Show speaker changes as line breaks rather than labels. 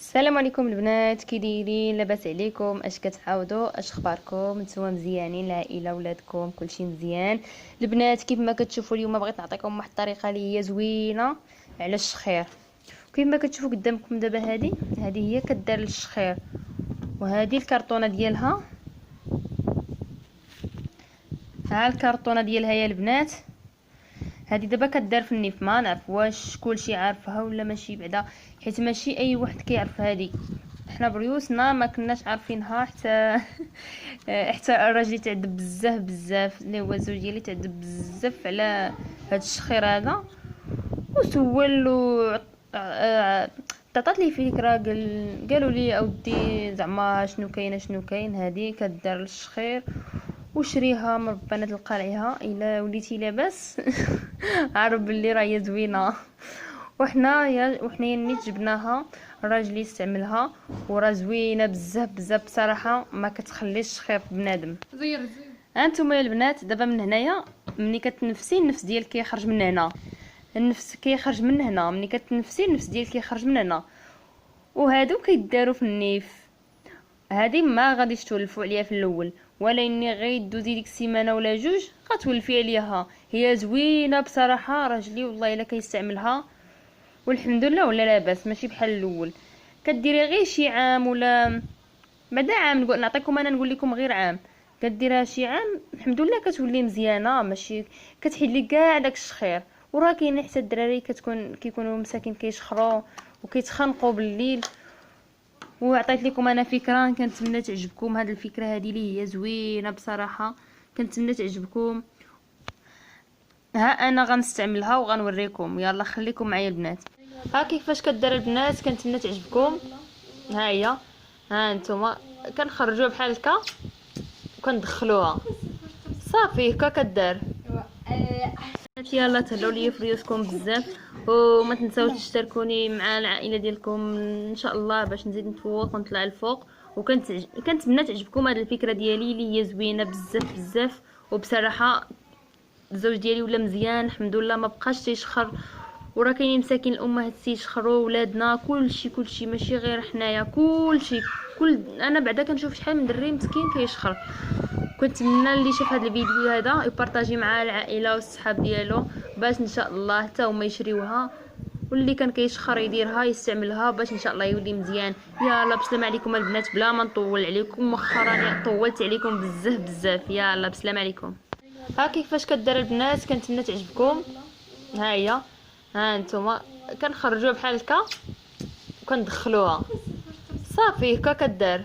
السلام عليكم البنات، كي دايرين؟ لاباس عليكم؟ اش كتعاودوا؟ اش اخباركم؟ نتوما مزيانين؟ العائله ولادكم كلشي مزيان؟ البنات كيف ما كتشوفوا اليوم بغيت نعطيكم واحد الطريقه اللي هي زوينه على الشخير. كيف ما كتشوفوا قدامكم دابا هذه هي كدار للشخير، وهذه الكرتونه ديالها. ها الكرتونه ديالها يا البنات، هذه دابا كدار في النيف. ما نعرف واش كلشي عارفها ولا ماشي بعدا، حيت ماشي اي واحد كيعرف هذه. حنا بريوسنا ما كناش عارفينها حتى حتى الراجل تعذب بزاف بزاف، اللي هو الزوج ديالي تعذب بزاف على هاد الشخير هذا، وسول عطات لي فكره. قالوا لي اودي زعما شنو كاين هذه كدار للشخير، وشريها من ربنا تلقى عليها الا وليتي لاباس. عرف بلي راهي زوينه. وحنا نيت جبناها، راجلي استعملها وراه زوينه بزاف بزاف بصراحه، ما كتخليش الشخير في بنادم.
زير
هانتوما يا البنات دابا من هنايا ملي كتنفسي النفس ديالك كيخرج من هنا، النفس كيخرج من هنا، ملي كتنفسي النفس ديالك كيخرج من هنا، وهادو كيداروا في النيف. هذه ما غاديش تولفوا عليها في الاول، ولا اني غير دوزي ديك السيمانه ولا جوج غتولفي عليها. هي زوينه بصراحه، راجلي والله الا كيستعملها والحمد لله ولا لاباس، ماشي بحال الاول. كديري غير شي عام ولا بعدا عام، نعطيكم انا نقول لكم غير عام، كديرها شي عام الحمد لله كتولي مزيانه، ماشي كتحيد لك كاع داك الشخير. وراه كاين حتى الدراري كيكونوا مساكين كيشخروا وكيتخنقوا بالليل. وعطيت لكم انا فكره، كنتمنى تعجبكم هذه الفكره هذه اللي هي زوينه بصراحه، كنتمنى تعجبكم. ها انا غنستعملها وغنوريكم، يلا خليكم معايا البنات. ها كيفاش كدار البنات، كنتمنى تعجبكم. ها هي، ها نتوما كنخرجوها بحال هكا وكندخلوها صافي هكا كدار. يلا تهلاو ليا في ريوسكم بزاف، وما تنساوش تشتركوني مع العائله ديالكم ان شاء الله باش نزيد نتفوق ونطلع الفوق. كنتمنى تعجبكم هذه الفكره ديالي اللي هي زوينه بزاف بزاف. وبصراحه الزوج ديالي ولا مزيان الحمد لله، ما بقاش تيشخر. وراه كاينين مساكين الامهات تيشخروا ولادنا، كلشي ماشي غير حنايا، كلشي انا بعدا كنشوف شحال من دري مسكين كيشخر. كنتمنى اللي شاف هذا الفيديو هذا يبارطاجي مع العائله والصحاب ديالو باش ان شاء الله حتى هما يشريوها، واللي كان كيشخر يديرها يستعملها باش ان شاء الله يولي مزيان. يلا بسلام عليكم البنات، بلا ما نطول عليكم، مؤخرا طولت عليكم بزاف بزاف. يلا بسلام عليكم. ها كيفاش كدار البنات، كنتمنى تعجبكم. ها هي، ها نتوما كنخرجوها بحال هكا وكندخلوها صافي هكا كدار.